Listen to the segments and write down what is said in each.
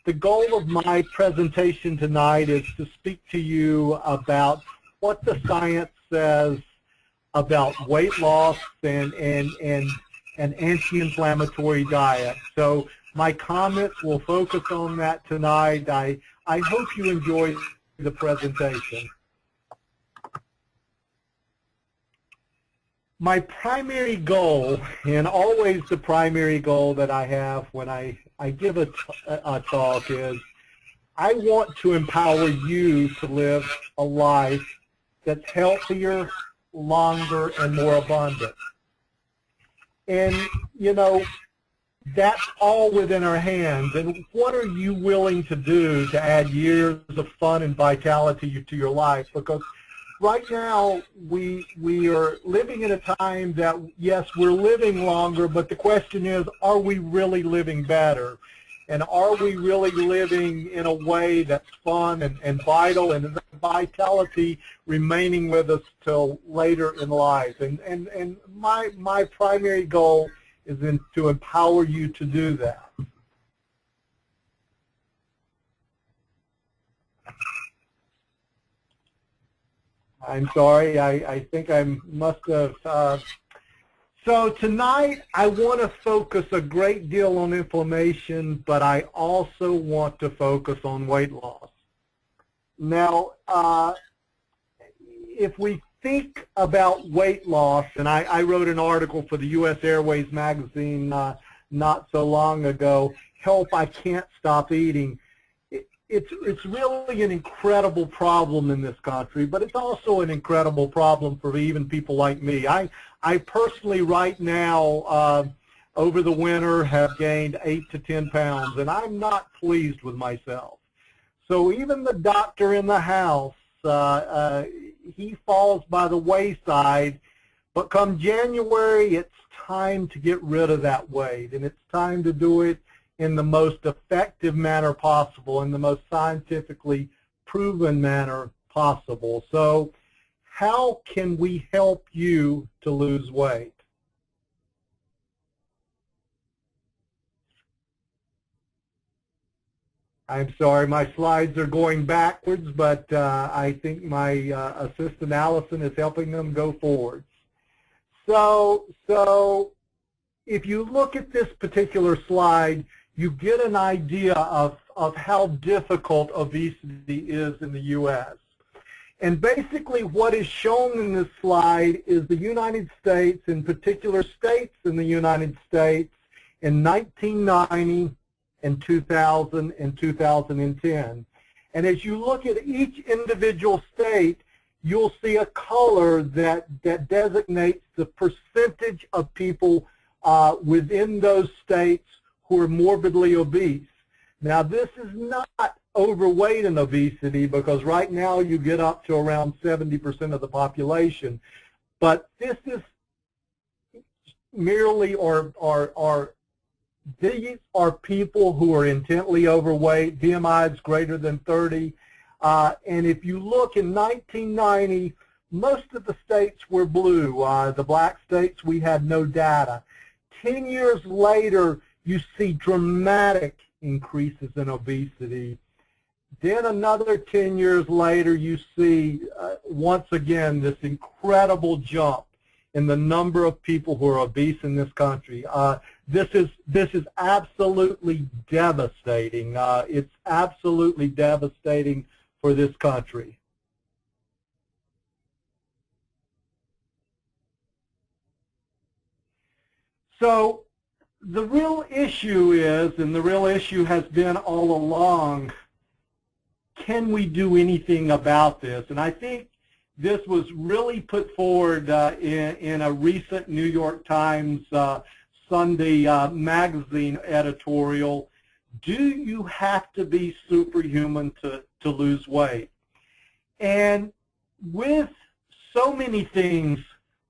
the goal of my presentation tonight is to speak to you about what the science says about weight loss and an anti-inflammatory diet. So my comments will focus on that tonight. I hope you enjoy the presentation. My primary goal, and always the primary goal that I have when I give a talk, is I want to empower you to live a life that's healthier, longer, and more abundant. And, you know, that's all within our hands. And what are you willing to do to add years of fun and vitality to your life? Because right now we are living in a time that, yes, we're living longer, but the question is, are we really living better? And are we really living in a way that's fun and vital, and the vitality remaining with us till later in life? And my primary goal is to empower you to do that. I'm sorry, I think I must have. So tonight I want to focus a great deal on inflammation, but I also want to focus on weight loss. Now, if we think about weight loss, and I wrote an article for the U.S. Airways magazine not so long ago, Help, I Can't Stop Eating. It's really an incredible problem in this country, but it's also an incredible problem for even people like me. I personally right now, over the winter, have gained 8 to 10 pounds, and I'm not pleased with myself. So even the doctor in the house, he falls by the wayside, but come January, it's time to get rid of that weight, and it's time to do it in the most effective manner possible, in the most scientifically proven manner possible. So how can we help you to lose weight? I'm sorry, my slides are going backwards, but I think my assistant Allison is helping them go forwards. So if you look at this particular slide, you get an idea of how difficult obesity is in the U.S. And basically what is shown in this slide is the United States, in particular states in the United States, in 1990 and 2000 and 2010. And as you look at each individual state, you'll see a color that designates the percentage of people within those states who are morbidly obese. Now, this is not overweight and obesity, because right now you get up to around 70% of the population. But this is merely, these are people who are intently overweight, BMIs greater than 30. And if you look in 1990, most of the states were blue. The black states, we had no data. 10 years later, you see dramatic increases in obesity. Then another 10 years later, you see, once again, this incredible jump in the number of people who are obese in this country. This is absolutely devastating. It's absolutely devastating for this country. So the real issue is, and the real issue has been all along, can we do anything about this? And I think this was really put forward in a recent New York Times Sunday magazine editorial. Do you have to be superhuman to lose weight? And with so many things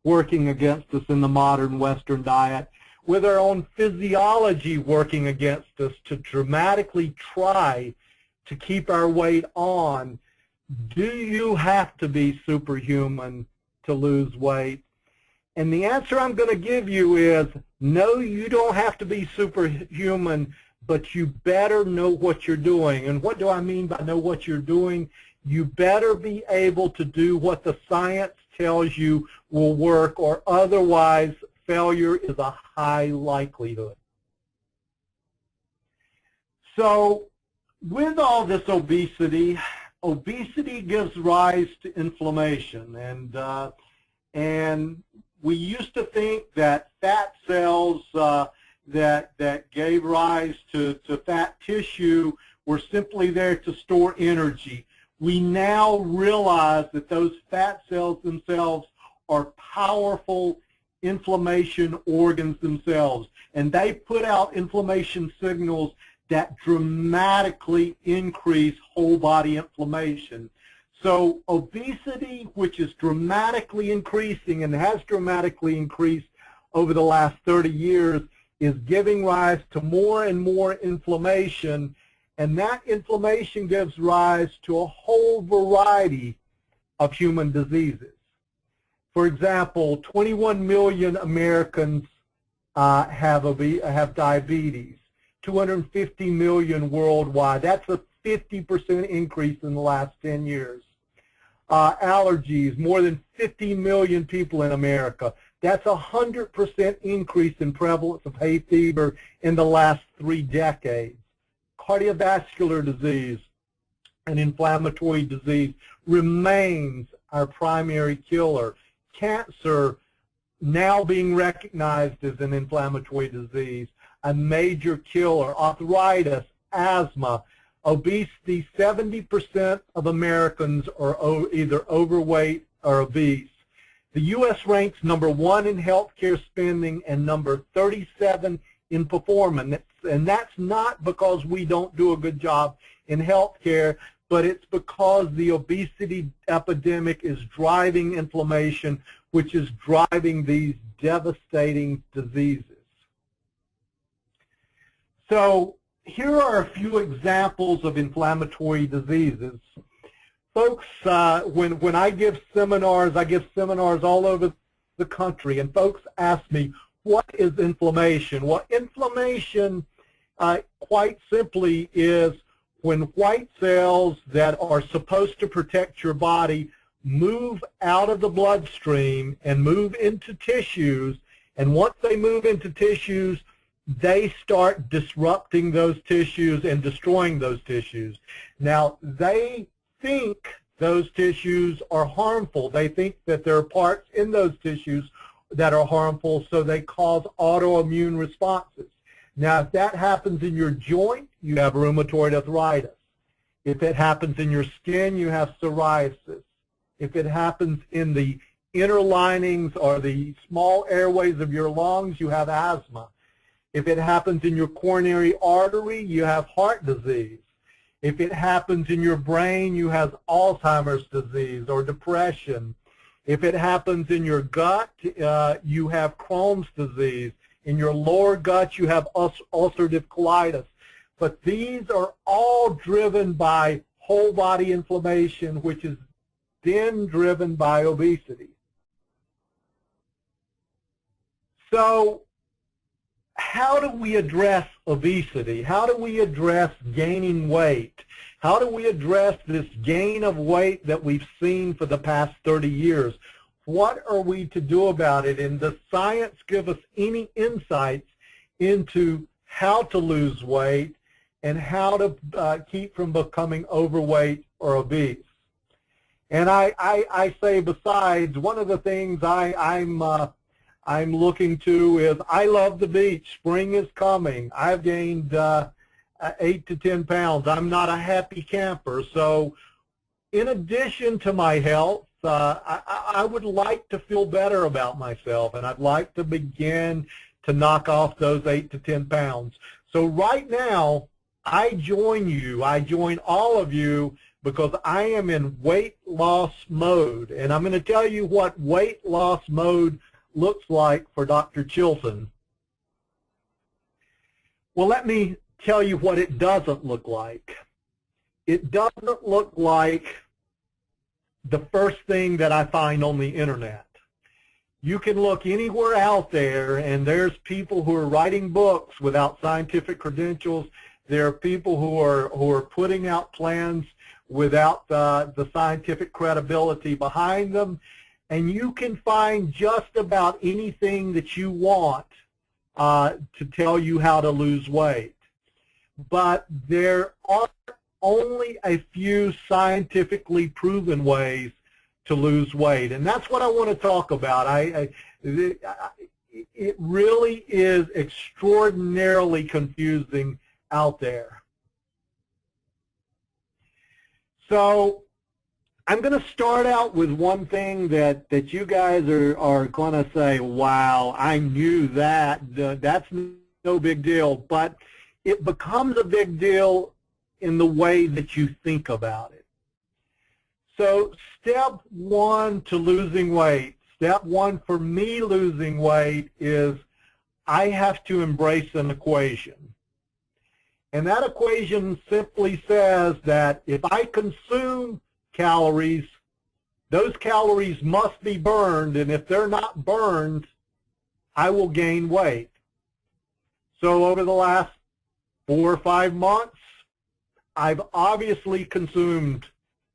working against us in the modern Western diet, with our own physiology working against us to dramatically try to keep our weight on, do you have to be superhuman to lose weight? And the answer I'm going to give you is no, you don't have to be superhuman, but you better know what you're doing. And what do I mean by know what you're doing? You better be able to do what the science tells you will work, or otherwise failure is a high likelihood. So with all this obesity, obesity gives rise to inflammation, and we used to think that fat cells that gave rise to fat tissue were simply there to store energy. We now realize that those fat cells themselves are powerful inflammation organs themselves, and they put out inflammation signals that dramatically increase whole body inflammation. So obesity, which is dramatically increasing and has dramatically increased over the last 30 years, is giving rise to more and more inflammation, and that inflammation gives rise to a whole variety of human diseases. For example, 21 million Americans have diabetes, 250 million worldwide. That's a 50% increase in the last 10 years. Allergies, more than 50 million people in America. That's a 100% increase in prevalence of hay fever in the last 3 decades. Cardiovascular disease and inflammatory disease remains our primary killer. Cancer now being recognized as an inflammatory disease, a major killer. Arthritis, asthma, obesity. 70% of Americans are either overweight or obese. The U.S. ranks #1 in healthcare spending and number 37 in performance. And that's not because we don't do a good job in healthcare, but it's because the obesity epidemic is driving inflammation, which is driving these devastating diseases. So here are a few examples of inflammatory diseases. Folks, when I give seminars all over the country, and folks ask me, what is inflammation? Well, inflammation, quite simply, is when white cells that are supposed to protect your body move out of the bloodstream and move into tissues, and once they move into tissues, they start disrupting those tissues and destroying those tissues. Now, they think those tissues are harmful. They think that there are parts in those tissues that are harmful, so they cause autoimmune responses. Now, if that happens in your joint, you have rheumatoid arthritis. If it happens in your skin, you have psoriasis. If it happens in the inner linings or the small airways of your lungs, you have asthma. If it happens in your coronary artery, you have heart disease. If it happens in your brain, you have Alzheimer's disease or depression. If it happens in your gut, you have Crohn's disease. In your lower gut, you have ulcerative colitis. But these are all driven by whole body inflammation, which is then driven by obesity. So how do we address obesity? How do we address gaining weight? How do we address this gain of weight that we've seen for the past 30 years? What are we to do about it? And does science give us any insights into how to lose weight and how to keep from becoming overweight or obese? And I say, besides, one of the things I'm looking to is, I love the beach. Spring is coming. I've gained 8 to 10 pounds. I'm not a happy camper. So in addition to my health, I would like to feel better about myself, and I'd like to begin to knock off those 8 to 10 pounds. So right now, I join you. I join all of you because I am in weight loss mode. And I'm going to tell you what weight loss mode looks like for Dr. Chilton. Well, let me tell you what it doesn't look like. It doesn't look like the first thing that I find on the internet. You can look anywhere out there, and there's people who are writing books without scientific credentials. There are people who are putting out plans without the scientific credibility behind them. And you can find just about anything that you want to tell you how to lose weight. But there are only a few scientifically proven ways to lose weight, and that's what I want to talk about. It really is extraordinarily confusing out there. So I'm going to start out with one thing that you guys are going to say, wow, I knew that. That's no big deal. But it becomes a big deal in the way that you think about it. So step one to losing weight, step one for me losing weight is I have to embrace an equation. And that equation simply says that if I consume calories, those calories must be burned, and if they're not burned, I will gain weight. So over the last 4 or 5 months, I've obviously consumed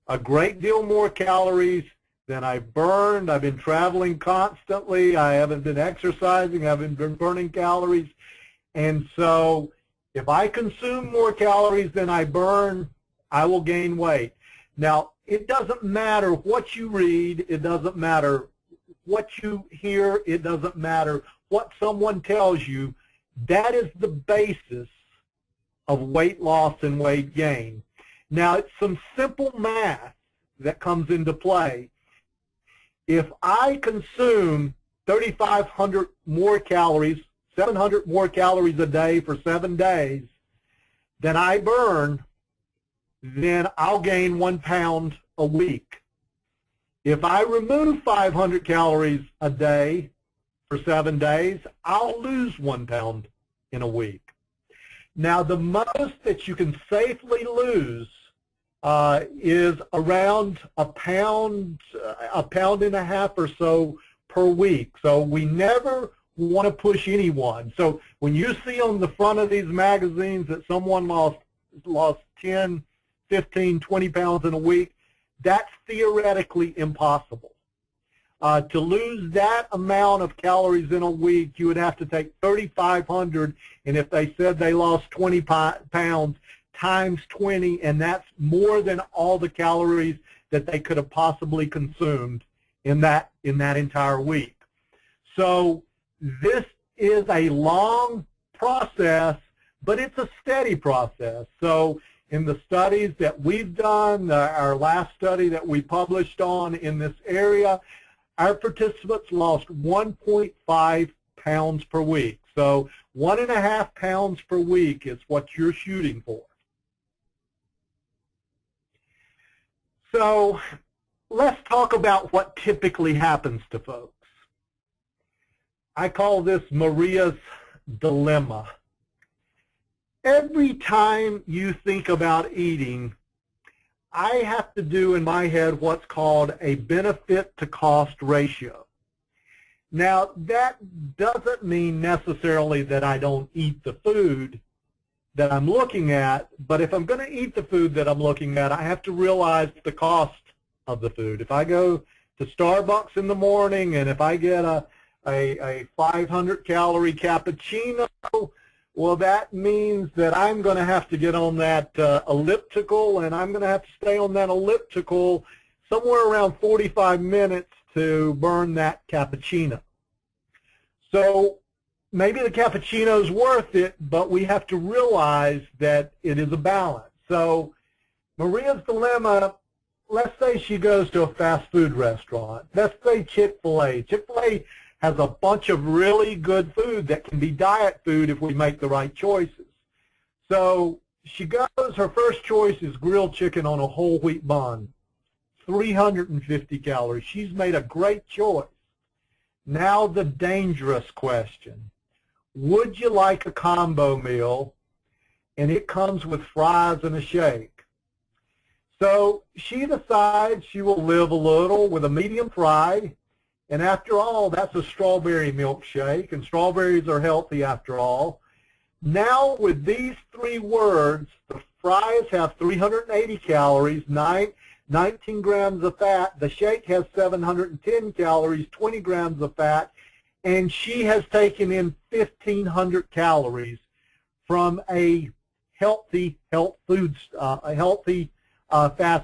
a great deal more calories than I've burned. I've been traveling constantly. I haven't been exercising. I haven't been burning calories. And so if I consume more calories than I burn, I will gain weight. Now, it doesn't matter what you read. It doesn't matter what you hear. It doesn't matter what someone tells you. That is the basis of weight loss and weight gain. Now, it's some simple math that comes into play. If I consume 3,500 more calories, 700 more calories a day for 7 days than I burn, then I'll gain 1 pound a week. If I remove 500 calories a day for 7 days, I'll lose 1 pound in a week. Now, the most that you can safely lose is around a pound and a half or so per week. So we never want to push anyone. So when you see on the front of these magazines that someone lost 10, 15, 20 pounds in a week, that's theoretically impossible. To lose that amount of calories in a week, you would have to take 3,500, and if they said they lost 20 pounds, times 20, and that's more than all the calories that they could have possibly consumed in that entire week. So this is a long process, but it's a steady process. So in the studies that we've done, our last study that we published on in this area, our participants lost 1.5 pounds per week. So 1.5 pounds per week is what you're shooting for. So let's talk about what typically happens to folks. I call this Maria's dilemma. Every time you think about eating, I have to do in my head what's called a benefit to cost ratio. Now, that doesn't mean necessarily that I don't eat the food that I'm looking at, but if I'm going to eat the food that I'm looking at, I have to realize the cost of the food. If I go to Starbucks in the morning and if I get a 500-calorie cappuccino, well, that means that I'm going to have to get on that elliptical, and I'm going to have to stay on that elliptical somewhere around 45 minutes to burn that cappuccino. So maybe the cappuccino's worth it, but we have to realize that it is a balance. So Maria's dilemma, let's say she goes to a fast food restaurant. Let's say Chick-fil-A. Chick-fil-A has a bunch of really good food that can be diet food if we make the right choices. So she goes, her first choice is grilled chicken on a whole wheat bun, 350 calories. She's made a great choice. Now the dangerous question. Would you like a combo meal? And it comes with fries and a shake. So she decides she will live a little with a medium fry And after all, that's a strawberry milkshake, and strawberries are healthy after all. Now with these 3 words, the fries have 380 calories, 19 grams of fat. The shake has 710 calories, 20 grams of fat. And she has taken in 1,500 calories from a healthy fast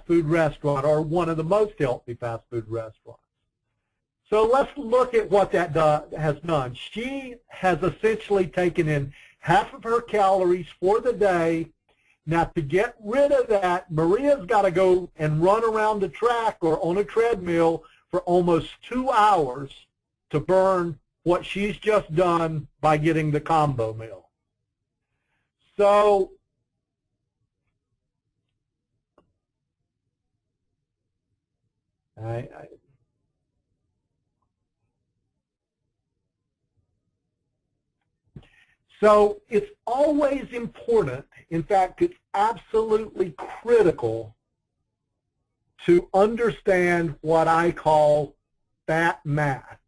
food restaurant, or one of the most healthy fast food restaurants. So let's look at what that has done. She has essentially taken in half of her calories for the day. Now, to get rid of that, Maria's got to go and run around the track or on a treadmill for almost 2 hours to burn what she's just done by getting the combo meal. So So it's always important, in fact, it's absolutely critical to understand what I call fat math.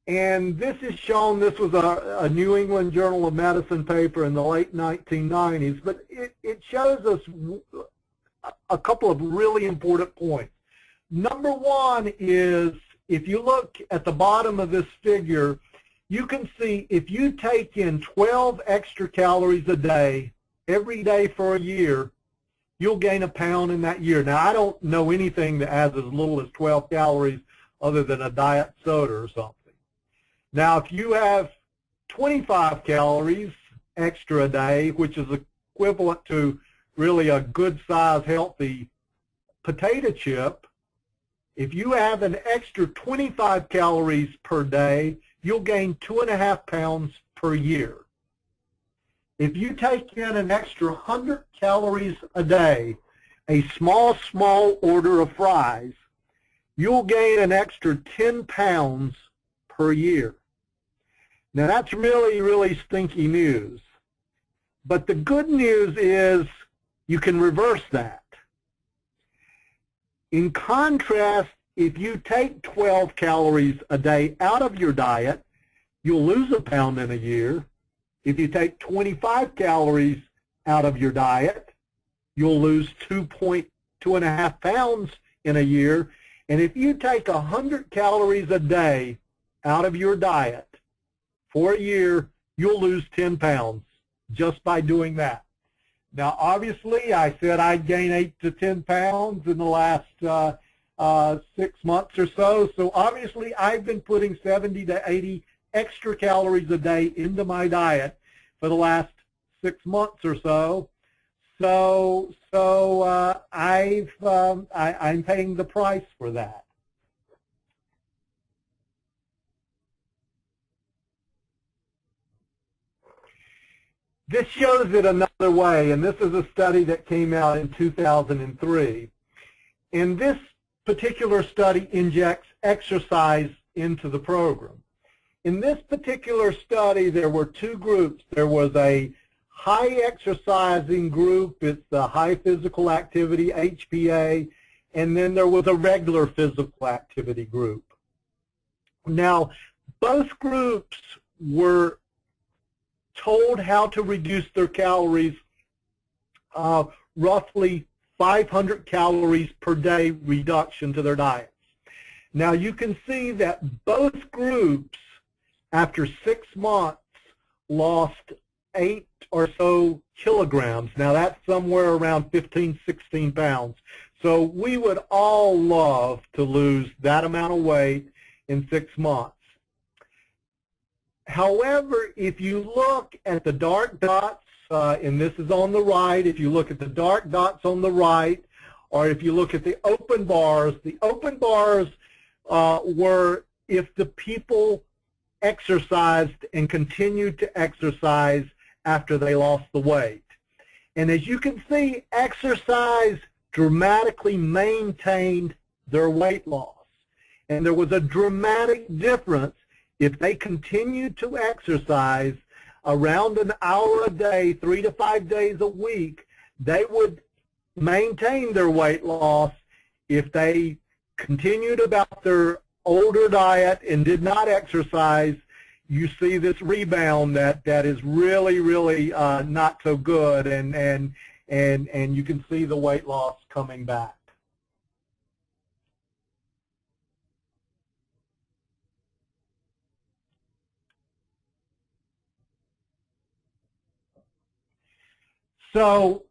And this is shown, this was a New England Journal of Medicine paper in the late 1990s, but it shows us a couple of really important points. Number one is, if you look at the bottom of this figure, you can see if you take in 12 extra calories a day, every day for a year, you'll gain a pound in that year. Now, I don't know anything that has as little as 12 calories other than a diet soda or something. Now, if you have 25 calories extra a day, which is equivalent to really a good-sized, healthy potato chip, if you have an extra 25 calories per day, you'll gain 2.5 pounds per year. If you take in an extra 100 calories a day, a small order of fries, you'll gain an extra 10 pounds per year. Now that's really, really stinky news. But the good news is you can reverse that. In contrast, if you take 12 calories a day out of your diet, you'll lose a pound in a year. If you take 25 calories out of your diet, you'll lose 2.5 pounds in a year. And if you take 100 calories a day out of your diet for a year, you'll lose 10 pounds just by doing that. Now, obviously, I said I'd gain 8 to 10 pounds in the last 6 months or so. So obviously, I've been putting 70 to 80 extra calories a day into my diet for the last 6 months or so. I'm paying the price for that. This shows it another way, and this is a study that came out in 2003. And this particular study injects exercise into the program. In this particular study, there were 2 groups. There was a high exercising group, it's the high physical activity, HPA, and then there was a regular physical activity group. Now, both groups were told how to reduce their calories, roughly 500 calories per day reduction to their diets. Now you can see that both groups, after 6 months, lost 8 or so kilograms. Now that's somewhere around 15, 16 pounds. So we would all love to lose that amount of weight in 6 months. However, if you look at the dark dots, and this is on the right, if you look at the dark dots on the right, or if you look at the open bars were if the people exercised and continued to exercise after they lost the weight. And as you can see, exercise dramatically maintained their weight loss. And there was a dramatic difference. If they continued to exercise around an hour a day, 3 to 5 days a week, they would maintain their weight loss. If they continued about their older diet and did not exercise, you see this rebound that is really, really not so good, and you can see the weight loss coming back. So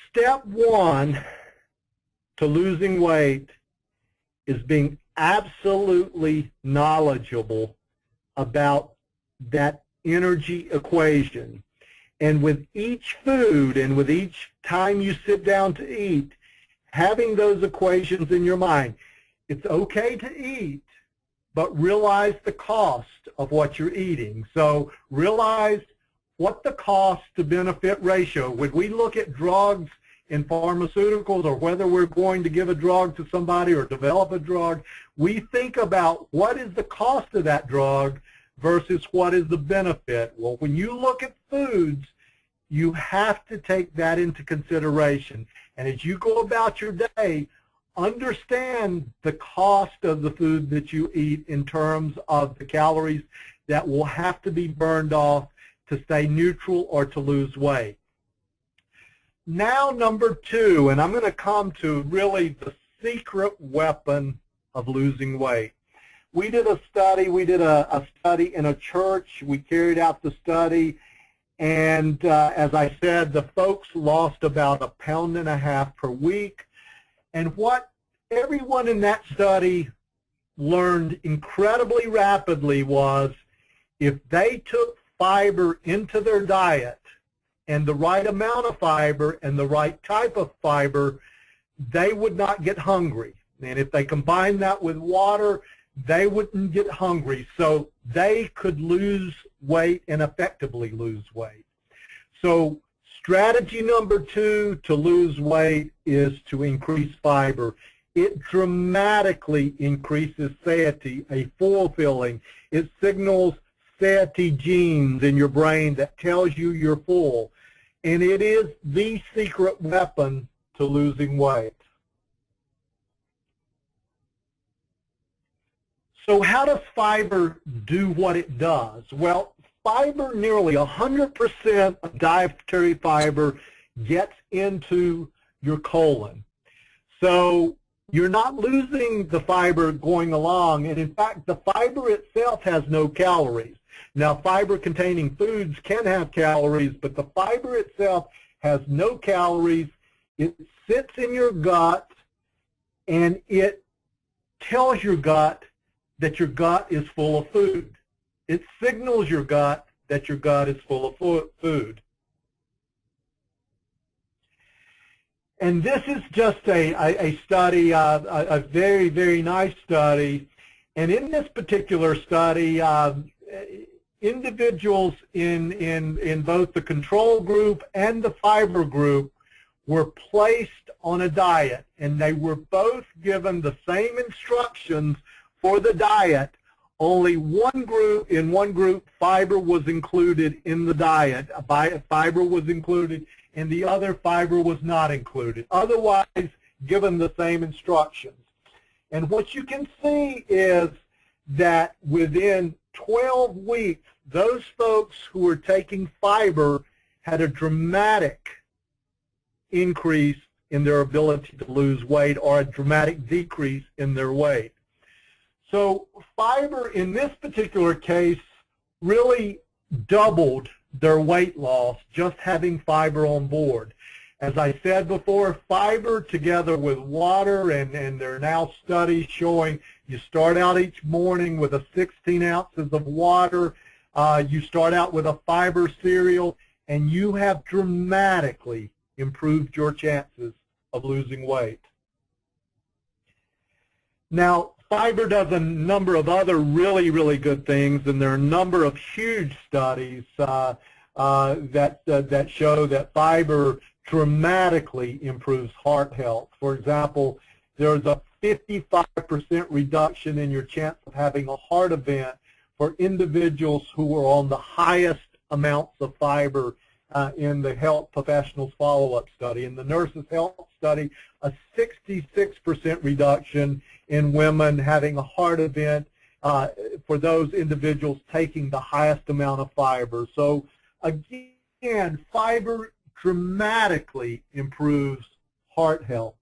step one to losing weight is being absolutely knowledgeable about that energy equation. And with each food and with each time you sit down to eat, having those equations in your mind. It's okay to eat, but realize the cost of what you're eating. So realize what the cost to benefit ratio. When we look at drugs in pharmaceuticals, or whether we're going to give a drug to somebody or develop a drug, we think about what is the cost of that drug versus what is the benefit. Well, when you look at foods, you have to take that into consideration. And as you go about your day, understand the cost of the food that you eat in terms of the calories that will have to be burned off to stay neutral or to lose weight. Now, number two, and I'm going to come to really the secret weapon of losing weight. We did a study. We did a study in a church. We carried out the study, and as I said, the folks lost about 1.5 pounds per week. And what everyone in that study learned incredibly rapidly was if they took fiber into their diet, and the right amount of fiber and the right type of fiber, they would not get hungry. And if they combined that with water, they wouldn't get hungry. So they could lose weight and effectively lose weight. So strategy number two to lose weight is to increase fiber. It dramatically increases satiety, a full feeling. It signals satiety genes in your brain that tells you you're full. And it is the secret weapon to losing weight. So how does fiber do what it does? Well, fiber, nearly 100% of dietary fiber gets into your colon. So you're not losing the fiber going along, and in fact, the fiber itself has no calories. Now, fiber-containing foods can have calories, but the fiber itself has no calories. It sits in your gut, and it tells your gut that your gut is full of food. It signals your gut that your gut is full of food. And this is just a study, a very, very nice study. And in this particular study, individuals in both the control group and the fiber group were placed on a diet, and they were both given the same instructions for the diet. Only in one group, fiber was included in the diet. Fiber was included, and the other fiber was not included. Otherwise, given the same instructions. And what you can see is that within 12 weeks, those folks who were taking fiber had a dramatic increase in their ability to lose weight, or a dramatic decrease in their weight. So fiber in this particular case really doubled their weight loss just having fiber on board. As I said before, fiber together with water, and there are now studies showing you start out each morning with 16 ounces of water, you start out with a fiber cereal, and you have dramatically improved your chances of losing weight. Now, fiber does a number of other really, really good things, and there are a number of huge studies that show that fiber dramatically improves heart health. For example, there's a 55% reduction in your chance of having a heart event for individuals who are on the highest amounts of fiber in the health professionals follow-up study. In the nurses' health study, a 66% reduction in women having a heart event for those individuals taking the highest amount of fiber. So again, fiber dramatically improves heart health.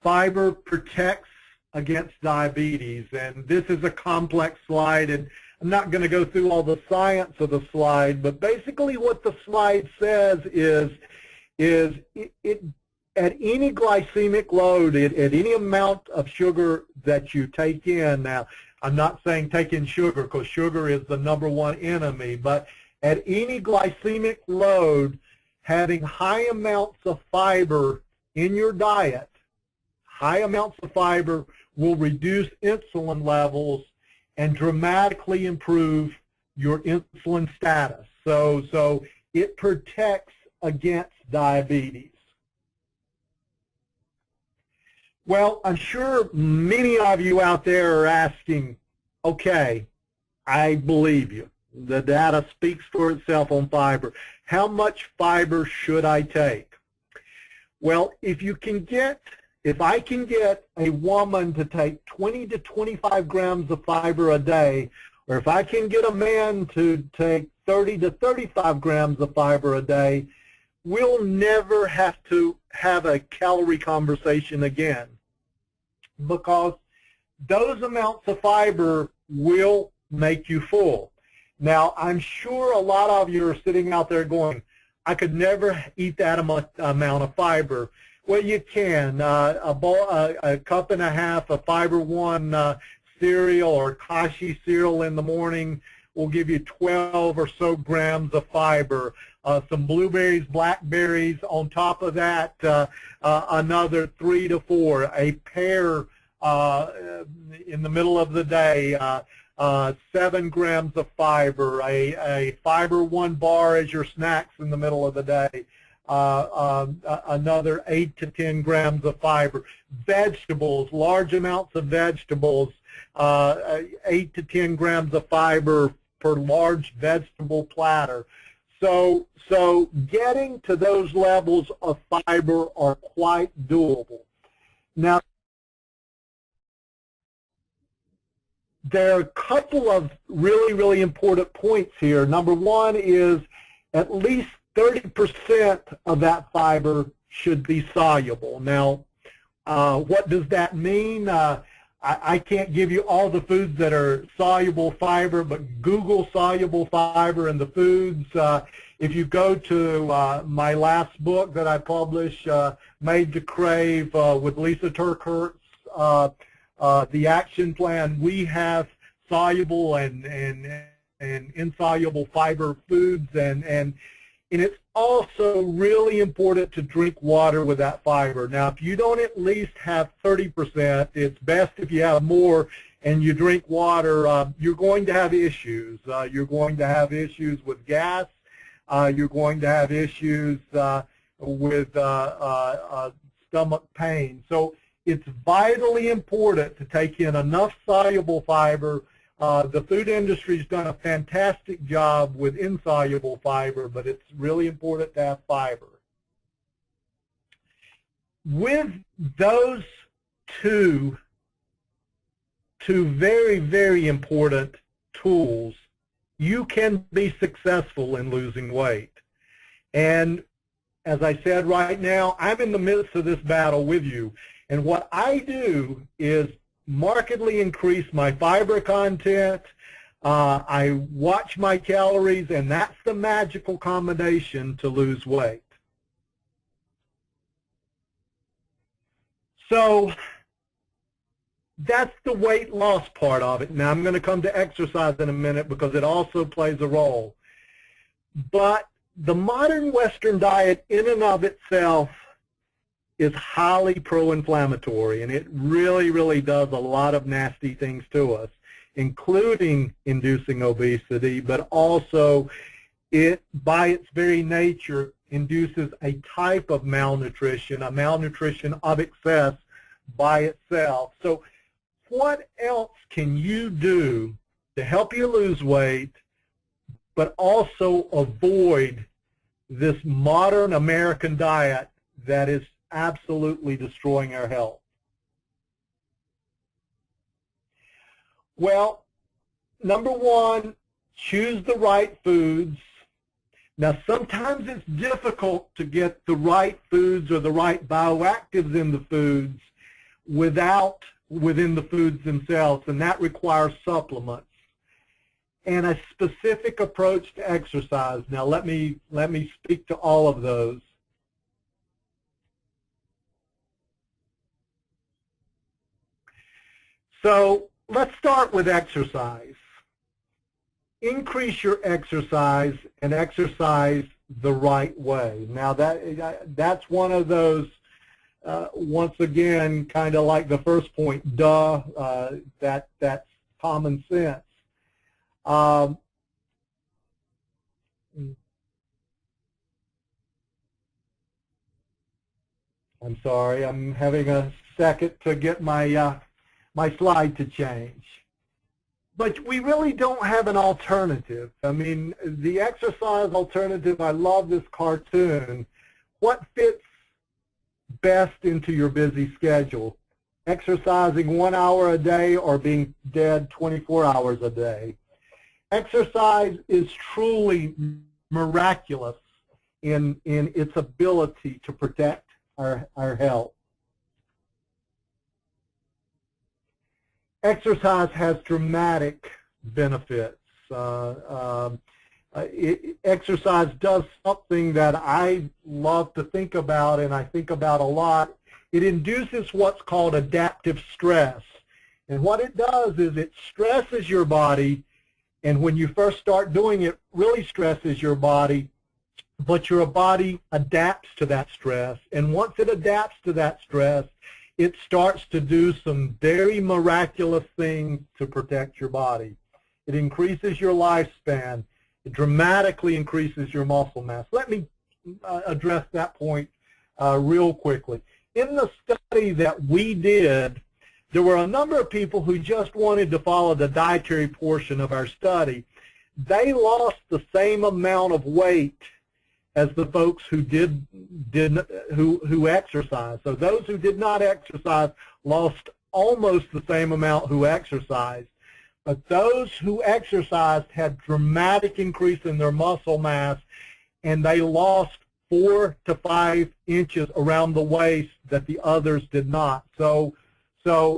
Fiber protects against diabetes, and this is a complex slide, and I'm not going to go through all the science of the slide, but basically what the slide says is it at any glycemic load, at any amount of sugar that you take in, now I'm not saying take in sugar because sugar is the #1 enemy, but at any glycemic load, having high amounts of fiber in your diet, high amounts of fiber will reduce insulin levels and dramatically improve your insulin status. So it protects against diabetes. Well, I'm sure many of you out there are asking, okay, I believe you. The data speaks for itself on fiber. How much fiber should I take? Well, if I can get a woman to take 20 to 25 grams of fiber a day, or if I can get a man to take 30 to 35 grams of fiber a day, we'll never have to have a calorie conversation again, because those amounts of fiber will make you full. Now, I'm sure a lot of you are sitting out there going, I could never eat that amount of fiber. Well, you can. A cup and a half of Fiber One cereal or Kashi cereal in the morning will give you 12 or so grams of fiber. Some blueberries, blackberries on top of that, another 3 to 4. A pear in the middle of the day, 7 grams of fiber. A Fiber One bar as your snacks in the middle of the day. Another 8 to 10 grams of fiber. Vegetables, large amounts of vegetables, 8 to 10 grams of fiber per large vegetable platter. So getting to those levels of fiber are quite doable. Now, there are a couple of really, really important points here. Number one is at least 30% of that fiber should be soluble. Now, what does that mean? I can't give you all the foods that are soluble fiber, but Google soluble fiber in the foods. If you go to my last book that I published, Made to Crave with Lisa Turkhurst, the action plan, we have soluble and insoluble fiber foods, and it's also really important to drink water with that fiber. Now, if you don't at least have 30%, it's best if you have more and you drink water, you're going to have issues. You're going to have issues with gas. You're going to have issues with stomach pain. So it's vitally important to take in enough soluble fiber. The food industry's done a fantastic job with insoluble fiber, but it's really important to have fiber. With those two very, very important tools, you can be successful in losing weight. And as I said right now, I'm in the midst of this battle with you. And what I do is markedly increase my fiber content. I watch my calories, and that's the magical combination to lose weight. So that's the weight loss part of it. Now I'm going to come to exercise in a minute because it also plays a role. But the modern Western diet in and of itself is highly pro-inflammatory, and it really, really does a lot of nasty things to us, including inducing obesity, but also it, by its very nature, induces a type of malnutrition, a malnutrition of excess by itself. So what else can you do to help you lose weight, but also avoid this modern American diet that is absolutely destroying our health? Well, number one, choose the right foods. Now, sometimes it's difficult to get the right foods or the right bioactives in the foods within the foods themselves, and that requires supplements and a specific approach to exercise. Now, let me speak to all of those. So let's start with exercise. Increase your exercise and exercise the right way. Now that's one of those, once again, kind of like the first point, that's common sense. I'm sorry, I'm having a second to get my my slide to change. But we really don't have an alternative. I mean, the exercise alternative, I love this cartoon. What fits best into your busy schedule? Exercising 1 hour a day or being dead 24 hours a day? Exercise is truly miraculous in its ability to protect our health. Exercise has dramatic benefits. Exercise does something that I love to think about, and I think about a lot. It induces what's called adaptive stress. And what it does is it stresses your body, and when you first start doing it, really stresses your body, but your body adapts to that stress. And once it adapts to that stress, it starts to do some very miraculous things to protect your body. It increases your lifespan. It dramatically increases your muscle mass. Let me address that point real quickly. In the study that we did, there were a number of people who just wanted to follow the dietary portion of our study. They lost the same amount of weight as the folks who who exercised. So those who did not exercise lost almost the same amount who exercised. But those who exercised had dramatic increase in their muscle mass, and they lost 4 to 5 inches around the waist that the others did not. So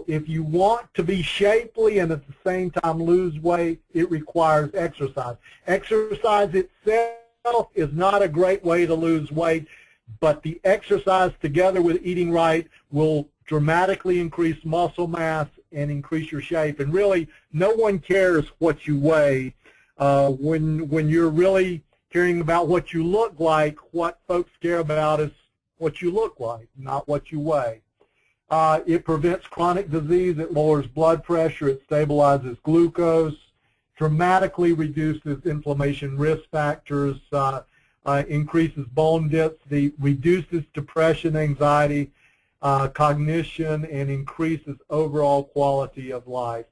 if you want to be shapely and at the same time lose weight, it requires exercise. Exercise itself is not a great way to lose weight, but the exercise together with eating right will dramatically increase muscle mass and increase your shape. And really, no one cares what you weigh. When you're really caring about what you look like, what folks care about is what you look like, not what you weigh. It prevents chronic disease, it lowers blood pressure, it stabilizes glucose, dramatically reduces inflammation risk factors, increases bone density, reduces depression, anxiety, cognition, and increases overall quality of life.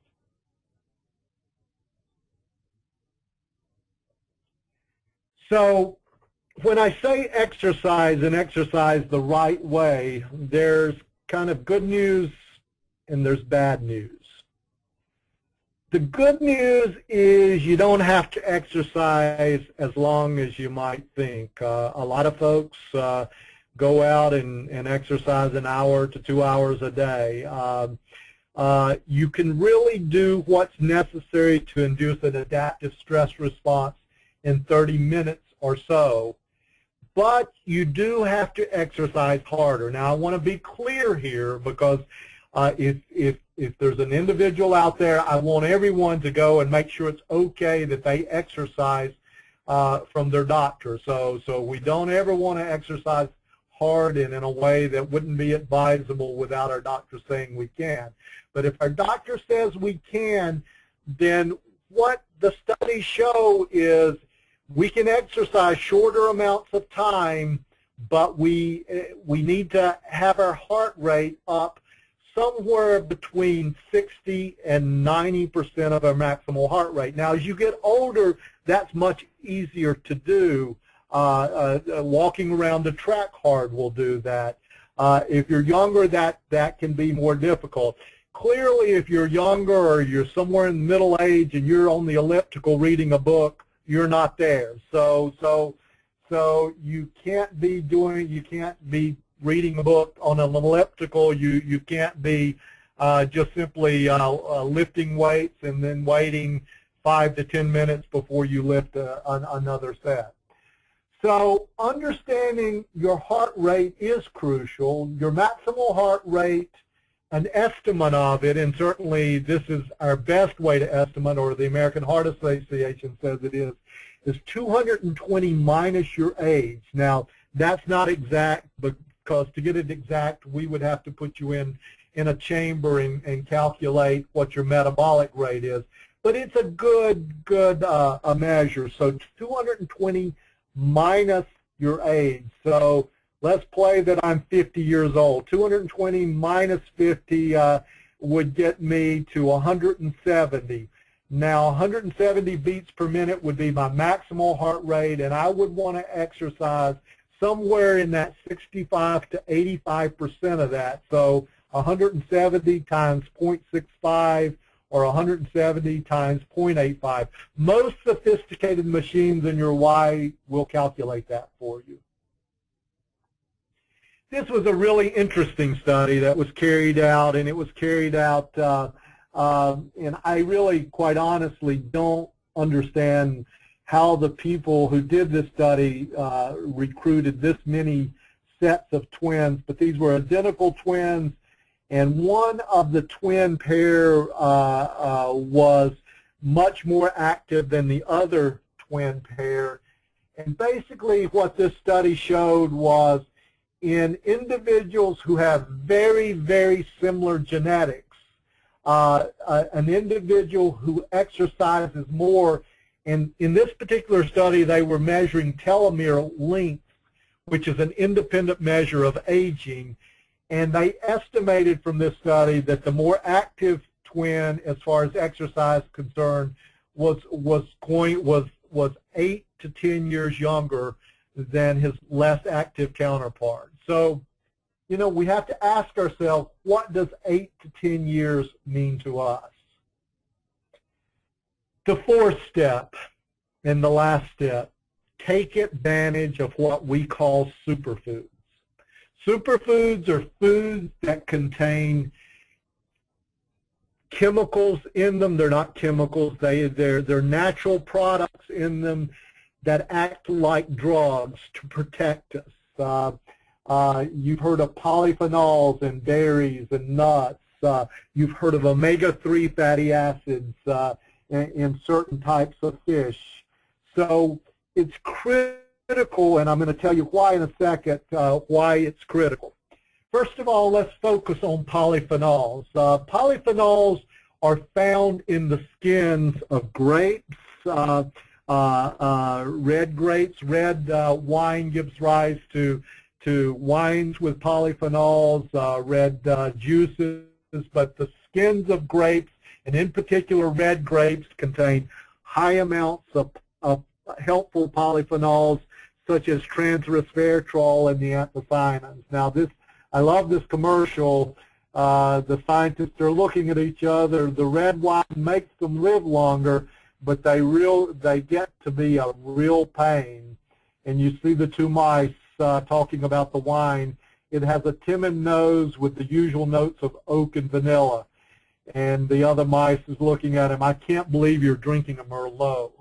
So when I say exercise and exercise the right way, there's kind of good news and there's bad news. The good news is you don't have to exercise as long as you might think. A lot of folks go out and exercise an hour to 2 hours a day. You can really do what's necessary to induce an adaptive stress response in 30 minutes or so, but you do have to exercise harder. Now, I want to be clear here, because if there's an individual out there, I want everyone to go and make sure it's okay that they exercise from their doctor. So we don't ever want to exercise hard and in a way that wouldn't be advisable without our doctor saying we can. But if our doctor says we can, then what the studies show is we can exercise shorter amounts of time, but we need to have our heart rate up somewhere between 60 and 90% of our maximal heart rate. Now, as you get older, that's much easier to do. Walking around the track hard will do that. If you're younger, that can be more difficult. Clearly, if you're younger or you're somewhere in middle age and you're on the elliptical reading a book, you're not there. So you can't be reading a book on an elliptical. You can't be just simply lifting weights and then waiting 5 to 10 minutes before you lift another set. So understanding your heart rate is crucial. Your maximal heart rate, an estimate of it, and certainly this is our best way to estimate, or the American Heart Association says it is 220 minus your age. Now, that's not exact, because to get it exact, we would have to put you in a chamber and calculate what your metabolic rate is. But it's a good a measure. So 220 minus your age. So let's play that I'm 50 years old. 220 minus 50 would get me to 170. Now 170 beats per minute would be my maximal heart rate, and I would want to exercise somewhere in that 65 to 85% of that. So 170 times 0.65 or 170 times 0.85. Most sophisticated machines in your Y will calculate that for you. This was a really interesting study that was carried out, and it was carried out, and I really, quite honestly, don't understand how the people who did this study recruited this many sets of twins, but these were identical twins, and one of the twin pair was much more active than the other twin pair. And basically what this study showed was in individuals who have very, very similar genetics, an individual who exercises more, and in this particular study they were measuring telomere length, which is an independent measure of aging, and they estimated from this study that the more active twin, as far as exercise concerned, was 8 to 10 years younger than his less active counterpart. So, you know, we have to ask ourselves, what does 8 to 10 years mean to us? The fourth step and the last step, take advantage of what we call superfoods. Superfoods are foods that contain chemicals in them. They're not chemicals. They're natural products in them that act like drugs to protect us. You've heard of polyphenols in berries and nuts. You've heard of omega-3 fatty acids in certain types of fish. So it's critical, and I'm going to tell you why in a second, why it's critical. First of all, let's focus on polyphenols. Polyphenols are found in the skins of grapes, red grapes. Red wine gives rise to wines with polyphenols, red juices, but the skins of grapes, and in particular red grapes, contain high amounts of helpful polyphenols such as transresveratrol and the anthocyanins. Now I love this commercial. The scientists are looking at each other. The red wine makes them live longer, but they get to be a real pain. And you see the two mice talking about the wine. It has a timid nose with the usual notes of oak and vanilla. And the other mice is looking at him, I can't believe you're drinking a Merlot.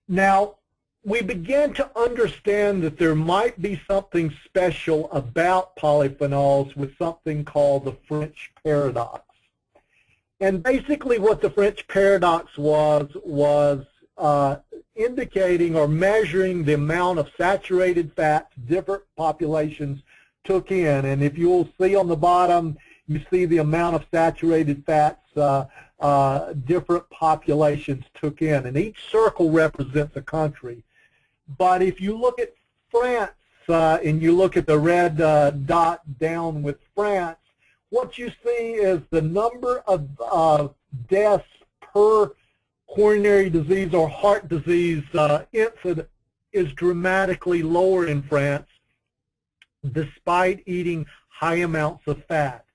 Now, we began to understand that there might be something special about polyphenols with something called the French paradox. And basically what the French paradox was indicating or measuring the amount of saturated fats different populations took in. And if you'll see on the bottom, you see the amount of saturated fats different populations took in. And each circle represents a country. But if you look at France and you look at the red dot down with France, what you see is the number of deaths per coronary disease or heart disease incident is dramatically lower in France despite eating high amounts of fat.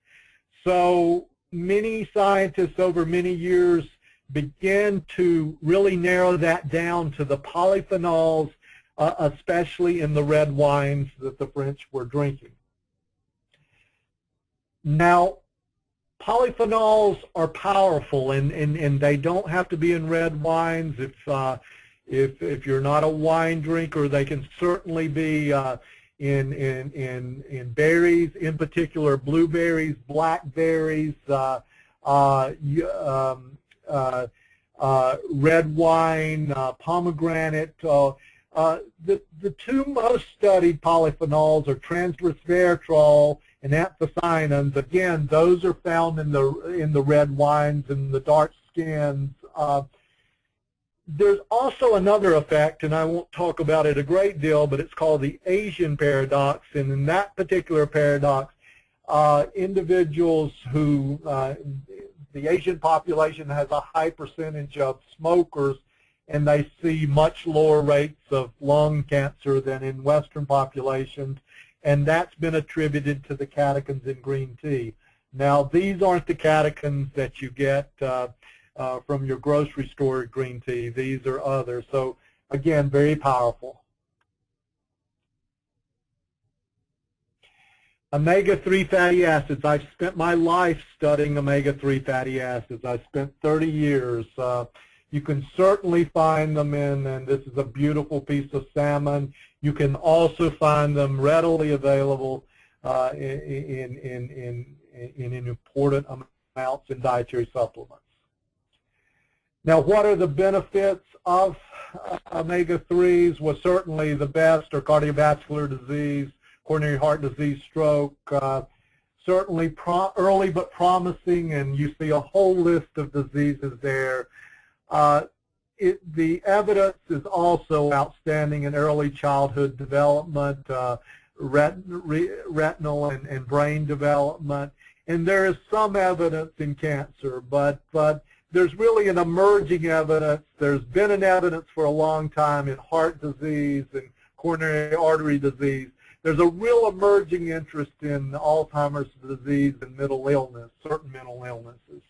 So many scientists over many years began to really narrow that down to the polyphenols, especially in the red wines that the French were drinking. Now, polyphenols are powerful, and they don't have to be in red wines. If you're not a wine drinker, they can certainly be in berries, in particular blueberries, blackberries, red wine, pomegranate. The two most studied polyphenols are transresveratrol and anthocyanins. Again, those are found in the red wines and the dark skins. There's also another effect, and I won't talk about it a great deal, but it's called the Asian paradox. And in that particular paradox, individuals who, the Asian population has a high percentage of smokers, and they see much lower rates of lung cancer than in Western populations, and that's been attributed to the catechins in green tea. Now, these aren't the catechins that you get from your grocery store green tea. These are others. So, again, very powerful. Omega-3 fatty acids. I've spent my life studying omega-3 fatty acids. I spent 30 years. You can certainly find them and this is a beautiful piece of salmon. You can also find them readily available in important amounts in dietary supplements. Now, what are the benefits of omega-3s? Well, certainly the best are cardiovascular disease, coronary heart disease, stroke, certainly early but promising, and you see a whole list of diseases there. The evidence is also outstanding in early childhood development, retinal and brain development, and there is some evidence in cancer, but there's really an emerging evidence. There's been an evidence for a long time in heart disease and coronary artery disease. There's a real emerging interest in Alzheimer's disease and mental illness, certain mental illnesses.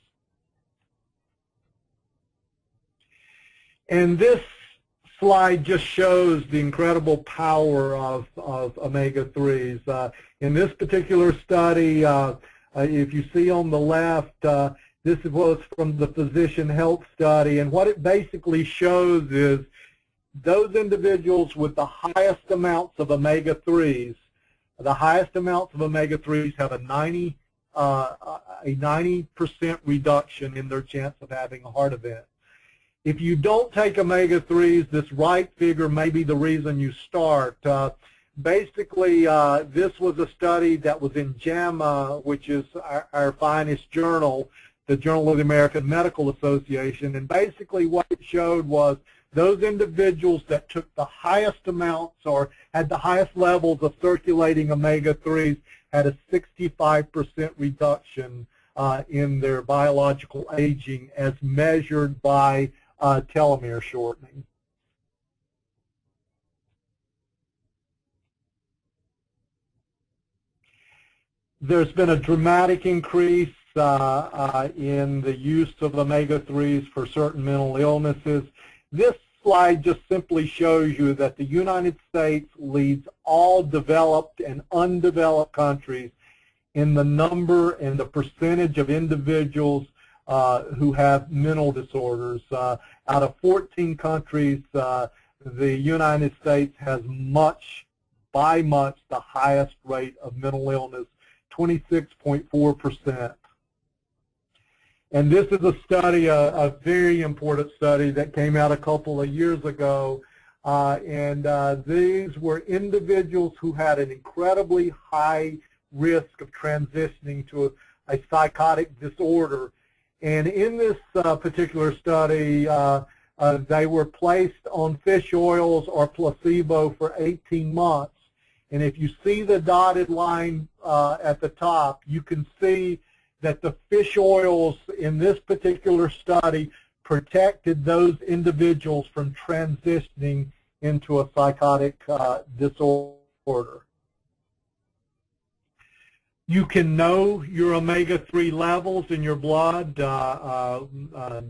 And this slide just shows the incredible power of omega-3s. In this particular study, if you see on the left, this was from the Physician Health Study, and what it basically shows is those individuals with the highest amounts of omega-3s, the highest amounts of omega-3s have a 90% reduction in their chance of having a heart event. If you don't take omega-3s, this right figure may be the reason you start. Basically, this was a study that was in JAMA, which is our finest journal, the Journal of the American Medical Association, and basically what it showed was those individuals that took the highest amounts or had the highest levels of circulating omega-3s had a 65% reduction in their biological aging as measured by telomere shortening. There's been a dramatic increase in the use of omega-3s for certain mental illnesses. This slide just simply shows you that the United States leads all developed and undeveloped countries in the number and the percentage of individuals who have mental disorders. Out of 14 countries, the United States has by much, the highest rate of mental illness, 26.4%. And this is a study, a very important study that came out a couple of years ago. These were individuals who had an incredibly high risk of transitioning to a psychotic disorder. And in this particular study, they were placed on fish oils or placebo for 18 months. And if you see the dotted line at the top, you can see that the fish oils in this particular study protected those individuals from transitioning into a psychotic disorder. You can know your omega-3 levels in your blood.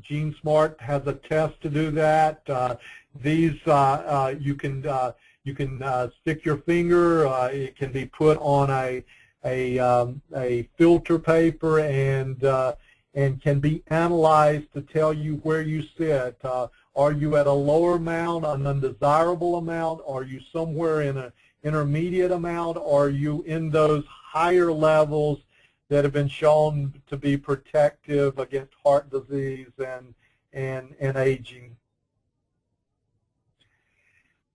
GeneSmart has a test to do that. You can stick your finger. It can be put on a filter paper and can be analyzed to tell you where you sit. Are you at a lower amount, an undesirable amount? Are you somewhere in an intermediate amount? Are you in those higher levels that have been shown to be protective against heart disease and aging?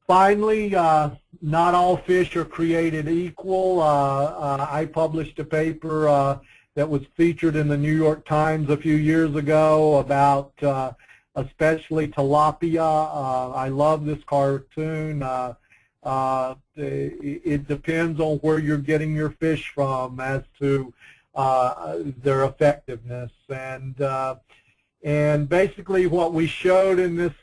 Finally, not all fish are created equal. I published a paper that was featured in the New York Times a few years ago about especially tilapia. I love this cartoon. It depends on where you're getting your fish from as to their effectiveness. And basically what we showed in this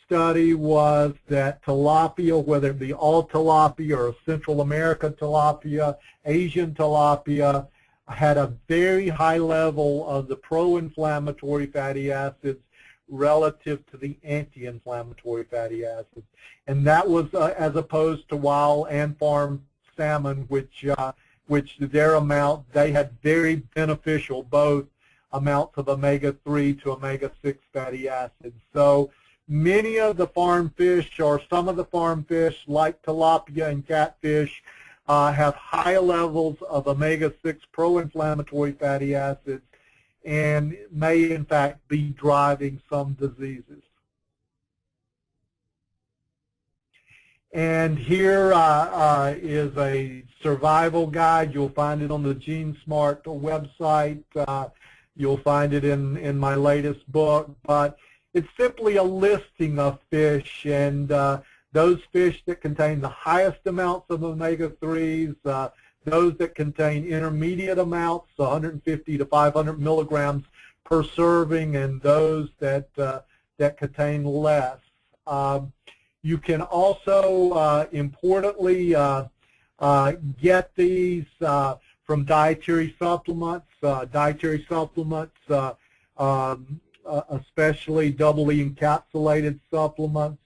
study was that tilapia, whether it be all tilapia or Central America tilapia, Asian tilapia, had a very high level of the pro-inflammatory fatty acids relative to the anti-inflammatory fatty acids. And that was as opposed to wild and farm salmon, which their amount, they had very beneficial both amounts of omega-3 to omega-6 fatty acids. So many of the farm fish, or some of the farm fish like tilapia and catfish, have high levels of omega-6 pro-inflammatory fatty acids and may in fact be driving some diseases. And here is a survival guide. You'll find it on the GeneSmart website. You'll find it in my latest book. But it's simply a listing of fish, and those fish that contain the highest amounts of omega-3s, those that contain intermediate amounts, 150 to 500 milligrams per serving, and those that contain less. You can also, importantly, get these from dietary supplements. Dietary supplements, especially doubly encapsulated supplements,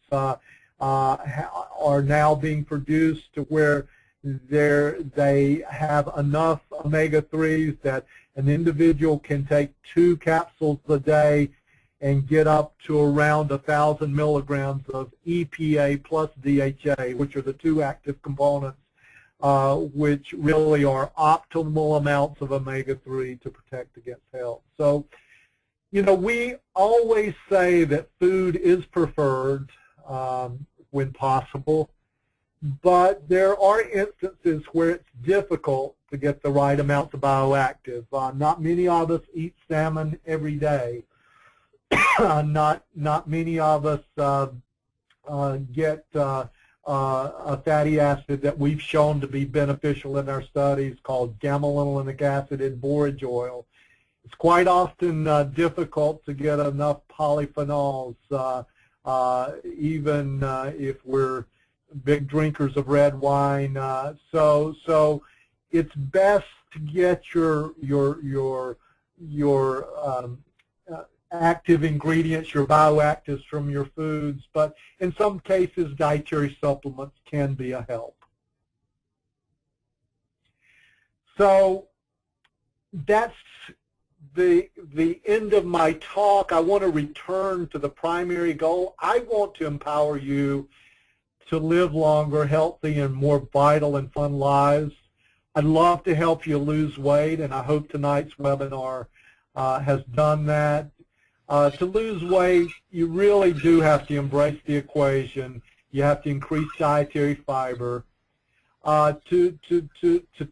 are now being produced to where they have enough omega-3s that an individual can take 2 capsules a day and get up to around 1,000 milligrams of EPA plus DHA, which are the 2 active components, which really are optimal amounts of omega-3 to protect against health. So, you know, we always say that food is preferred when possible, but there are instances where it's difficult to get the right amounts of bioactive. Not many of us eat salmon every day. Not many of us get a fatty acid that we've shown to be beneficial in our studies called gamma-linolenic acid in borage oil. It's quite often difficult to get enough polyphenols, even if we're big drinkers of red wine. So it's best to get your active ingredients, your bioactives from your foods, but in some cases dietary supplements can be a help. So that's the end of my talk. I want to return to the primary goal. I want to empower you to live longer, healthy, and more vital and fun lives. I'd love to help you lose weight, and I hope tonight's webinar has done that. To lose weight, you really do have to embrace the equation. You have to increase dietary fiber. To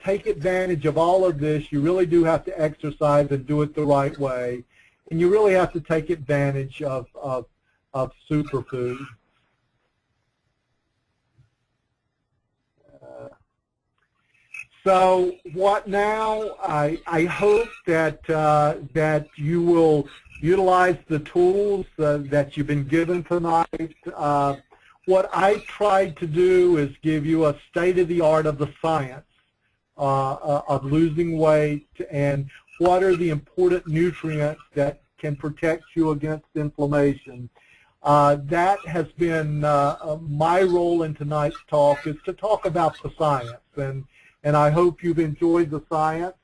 take advantage of all of this, you really do have to exercise and do it the right way. And you really have to take advantage of superfood. So what now? I hope that that you will utilize the tools that you've been given tonight. What I tried to do is give you a state-of-the-art of the science of losing weight and what are the important nutrients that can protect you against inflammation. That has been my role in tonight's talk, is to talk about the science, and I hope you've enjoyed the science.